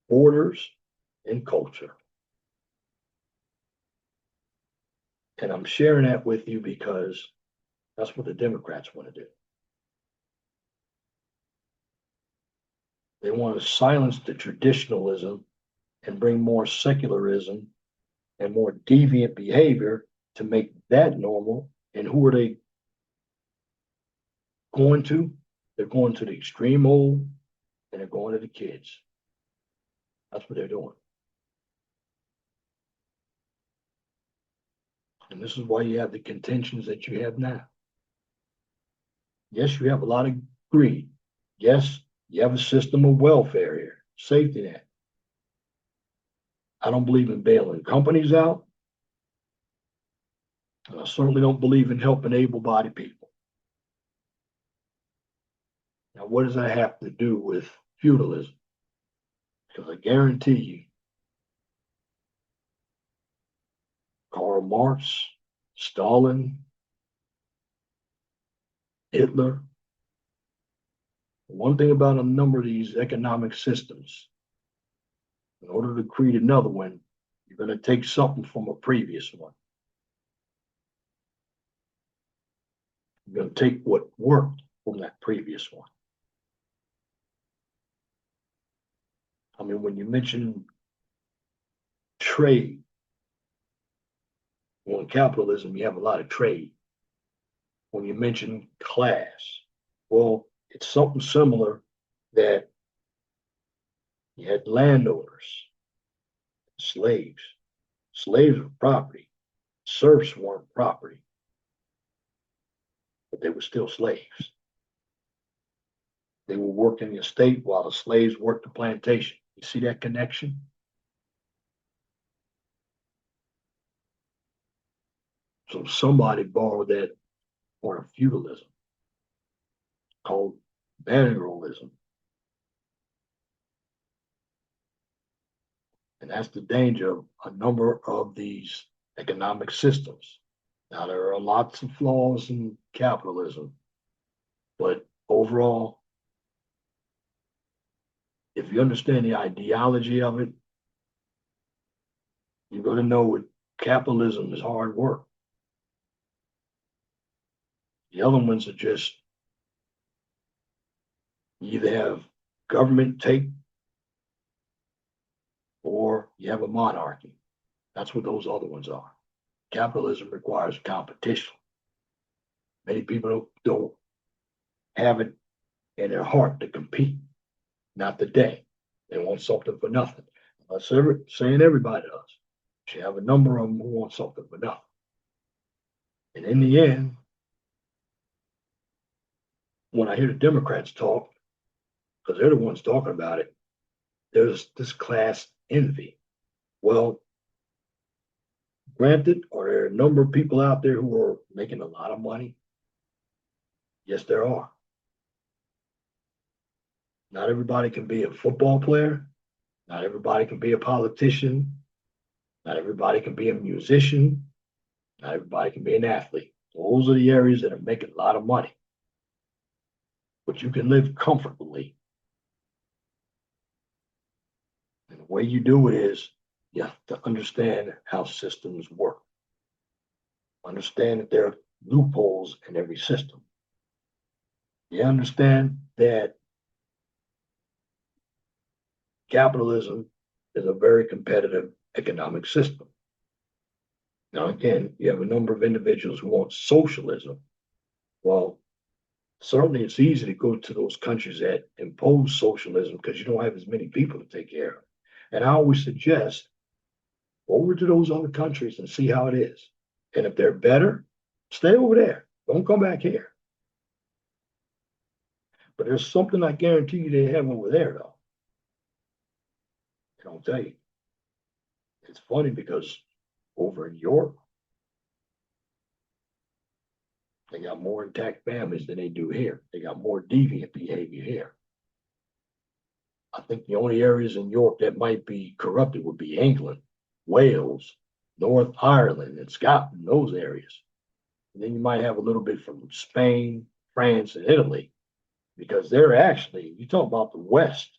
borders, and culture. And I'm sharing that with you because that's what the Democrats want to do. They want to silence the traditionalism and bring more secularism and more deviant behavior to make that normal. And who are they going to? They're going to the extreme old and they're going to the kids. That's what they're doing. And this is why you have the contentions that you have now. Yes, you have a lot of greed. Yes, you have a system of welfare here, safety net. I don't believe in bailing companies out. And I certainly don't believe in helping able-bodied people. Now, what does that have to do with feudalism? Because I guarantee you, Karl Marx, Stalin, Hitler. One thing about a number of these economic systems, in order to create another one, you're going to take something from a previous one. You're going to take what worked from that previous one. I mean, when you mention trade, well, in capitalism, you have a lot of trade. when you mention class. Well, it's something similar that you had landowners, slaves. Slaves were property. Serfs weren't property, but they were still slaves. They were working the estate while the slaves worked the plantation. You see that connection? So somebody borrowed that part of feudalism called manualism. And that's the danger of a number of these economic systems. Now, there are lots of flaws in capitalism, but overall, if you understand the ideology of it, you're going to know that capitalism is hard work. The other ones are just you either have government take or you have a monarchy. That's what those other ones are. Capitalism requires competition. Many people don't have it in their heart to compete, not today. They want something for nothing. I'm not saying everybody does. But you have a number of them who want something for nothing. And in the end, when I hear the Democrats talk, because they're the ones talking about it, there's this class envy. Well, granted, are there a number of people out there who are making a lot of money? Yes, there are. Not everybody can be a football player. Not everybody can be a politician. Not everybody can be a musician. Not everybody can be an athlete. Those are the areas that are making a lot of money. But you can live comfortably. And the way you do it is you have to understand how systems work. Understand that there are loopholes in every system. You understand that capitalism is a very competitive economic system. Now, again, you have a number of individuals who want socialism. Well, certainly it's easy to go to those countries that impose socialism because you don't have as many people to take care of. And I always suggest go over to those other countries and see how it is. And if they're better, stay over there. Don't come back here. But there's something I guarantee you they have over there, though. And I'll tell you, it's funny because over in Europe, they got more intact families than they do here. They got more deviant behavior here. I think the only areas in Europe that might be corrupted would be England, Wales, North Ireland, and Scotland, those areas. And then you might have a little bit from Spain, France, and Italy, because they're actually, you talk about the West,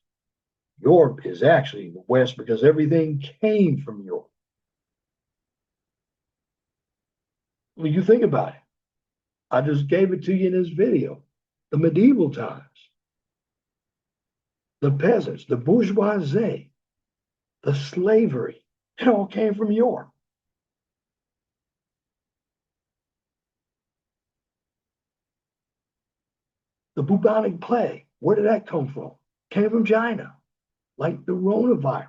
Europe is actually the West because everything came from Europe. When you think about it, I just gave it to you in this video. The medieval times, the peasants, the bourgeoisie, the slavery, it all came from Europe. The bubonic plague, where did that come from? Came from China, like the coronavirus.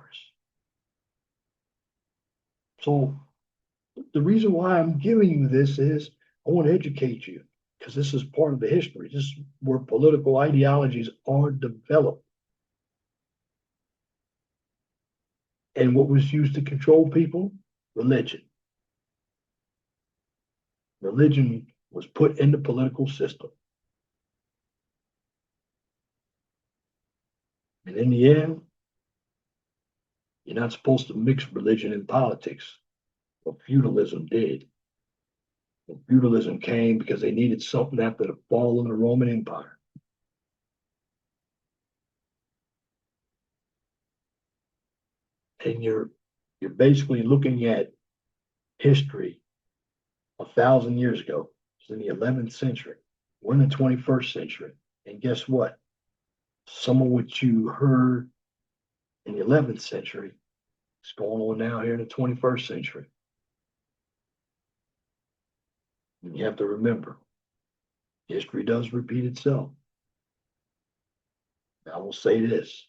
So the reason why I'm giving you this is I want to educate you because this is part of the history. This is where political ideologies are developed. And what was used to control people? Religion. Religion was put in the political system. And in the end, you're not supposed to mix religion and politics. What feudalism did. When feudalism came because they needed something after the fall of the Roman Empire. And you're basically looking at history 1,000 years ago. It's in the 11th century. We're in the 21st century. And guess what? Some of what you heard in the 11th century is going on now here in the 21st century. And you have to remember, History does repeat itself. I will say this.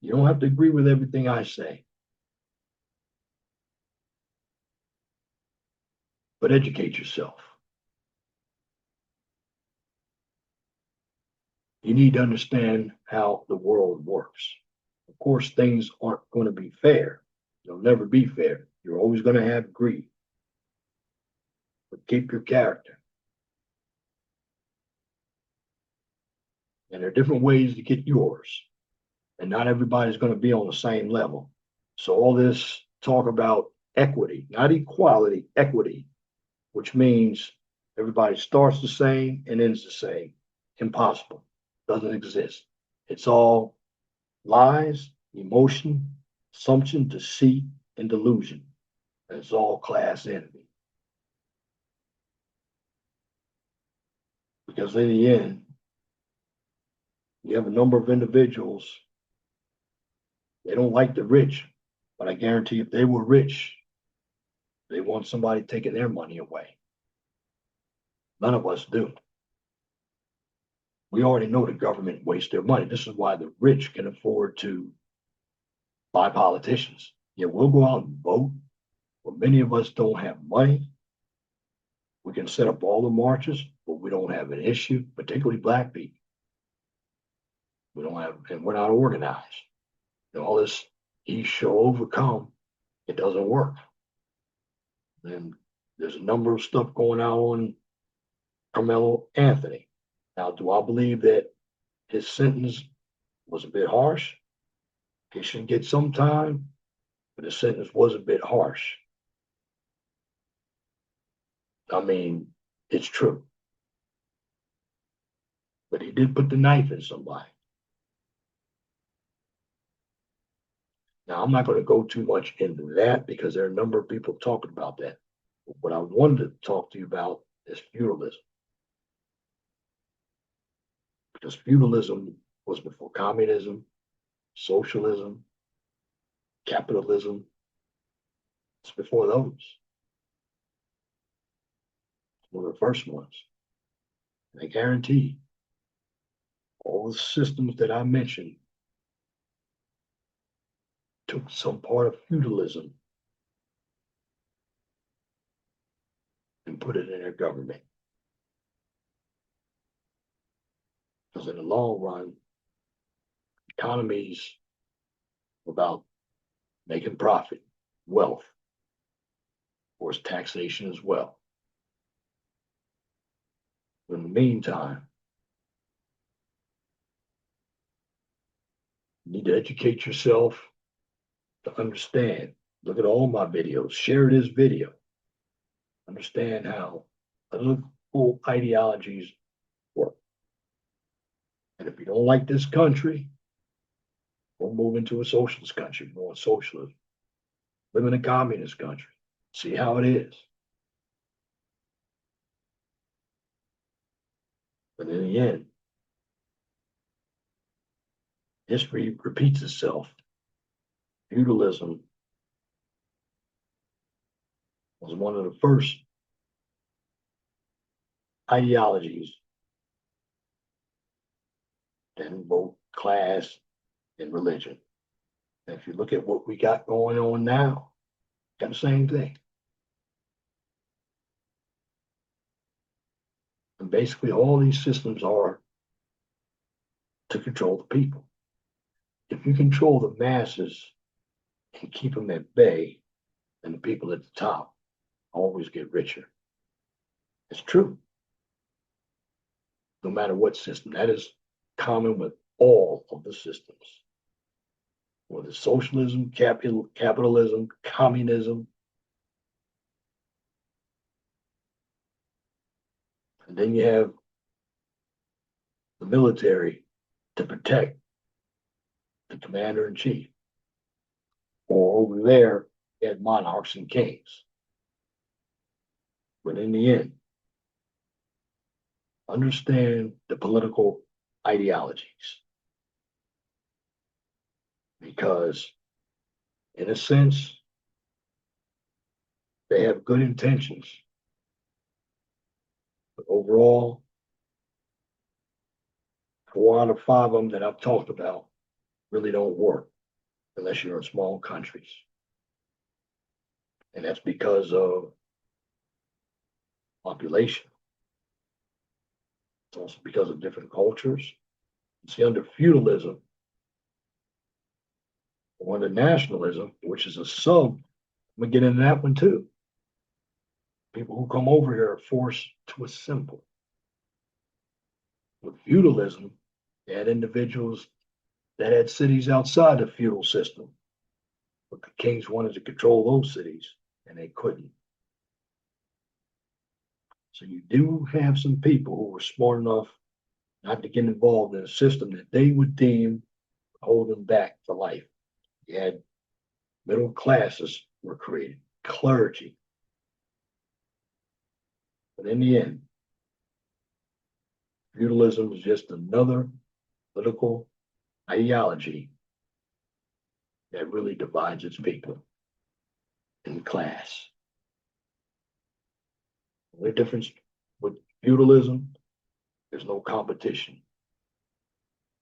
You don't have to agree with everything I say, but educate yourself. You need to understand how the world works. Of course, things aren't going to be fair. They'll never be fair. You're always going to have greed, but keep your character. And there are different ways to get yours, and not everybody's going to be on the same level. So, all this talk about equity, not equality, equity, which means everybody starts the same and ends the same. Impossible. Doesn't exist. It's all lies, emotion, assumption, deceit, and delusion. And it's all class enemy. Because in the end, you have a number of individuals, they don't like the rich, but I guarantee if they were rich, they want somebody taking their money away. None of us do. We already know the government wastes their money. This is why the rich can afford to buy politicians. Yeah, we'll go out and vote, but many of us don't have money. We can set up all the marches, but we don't have an issue, particularly black people. We don't have, and we're not organized. And all this he shall overcome, it doesn't work. And there's a number of stuff going on Carmelo Anthony. Now, do I believe that his sentence was a bit harsh? He should get some time, but his sentence was a bit harsh. I mean, it's true. But he did put the knife in somebody. Now, I'm not going to go too much into that because there are a number of people talking about that. But what I wanted to talk to you about is feudalism. Because feudalism was before communism, socialism, capitalism. It's before those. It's one of the first ones. And I guarantee all the systems that I mentioned took some part of feudalism and put it in their government. Because in the long run, economies are about making profit, wealth, of course, taxation as well. But in the meantime, you need to educate yourself to understand. Look at all my videos, share this video. Understand how political ideologies work. And if you don't like this country, we'll move into a socialist country. We want socialism. Live in a communist country. See how it is. But in the end, history repeats itself. Feudalism was one of the first ideologies that involved class and religion. And if you look at what we got going on now, got the same thing. And basically, all these systems are to control the people. If you control the masses and keep them at bay, then the people at the top always get richer. It's true. No matter what system. That is common with all of the systems. Whether it's socialism, capitalism, communism. And then you have the military to protect the commander in chief. Or over there, you had monarchs and kings. But in the end, understand the political ideologies. Because, in a sense, they have good intentions. But overall, 4 out of 5 of them that I've talked about really don't work unless you're in small countries. And that's because of population. It's also because of different cultures. See, under feudalism, or under nationalism, which is a sub, I'm gonna get into that one too. People who come over here are forced to assemble. With feudalism, they had individuals that had cities outside the feudal system, but the kings wanted to control those cities and they couldn't. So you do have some people who were smart enough not to get involved in a system that they would deem hold them back for life. You had middle classes were created, clergy. But in the end, feudalism is just another political ideology that really divides its people in class. The difference with feudalism, there's no competition.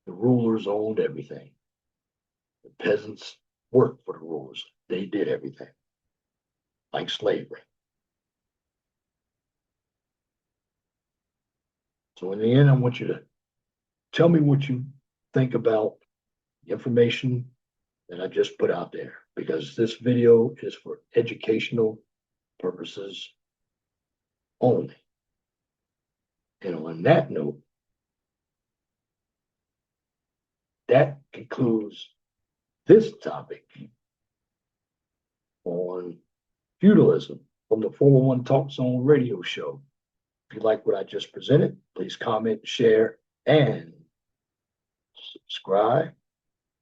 The rulers owned everything. The peasants worked for the rulers. They did everything, like slavery. So in the end, I want you to tell me what you think about the information that I just put out there, because this video is for educational purposes only. And on that note, that concludes this topic on feudalism from the 411 Talk Zone radio show. If you like what I just presented, please comment, share, and subscribe.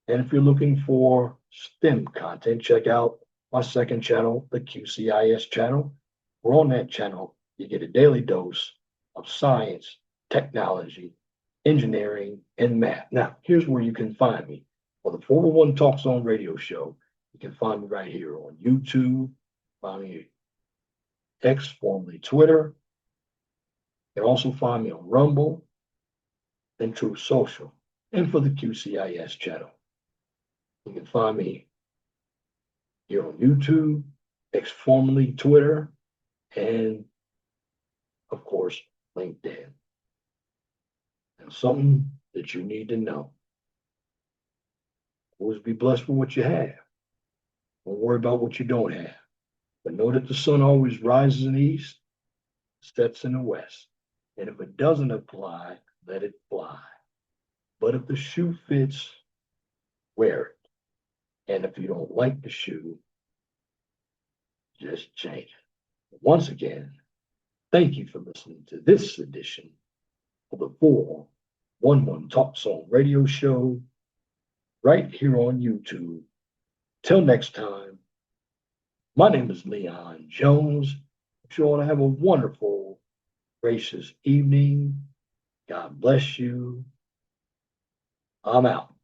And if you're looking for STEM content, check out my second channel, the QCIS channel. We're on that channel. You get a daily dose of science, technology, engineering, and math. Now, here's where you can find me. For the 401 Talk Zone radio show, you can find me right here on YouTube, find me X, formerly Twitter. You can also find me on Rumble and Truth Social, and for the QCIS channel. You can find me here on YouTube, X, formerly Twitter, and of course, LinkedIn. And something that you need to know. Always be blessed with what you have. Don't worry about what you don't have. But know that the sun always rises in the east, sets in the west. And if it doesn't apply, let it fly. But if the shoe fits, wear it. And if you don't like the shoe, just change it. Once again, thank you for listening to this edition of the 411 Talk Zone radio show right here on YouTube. Till next time, my name is Leon Jones. I you all to have a wonderful, gracious evening. God bless you. I'm out.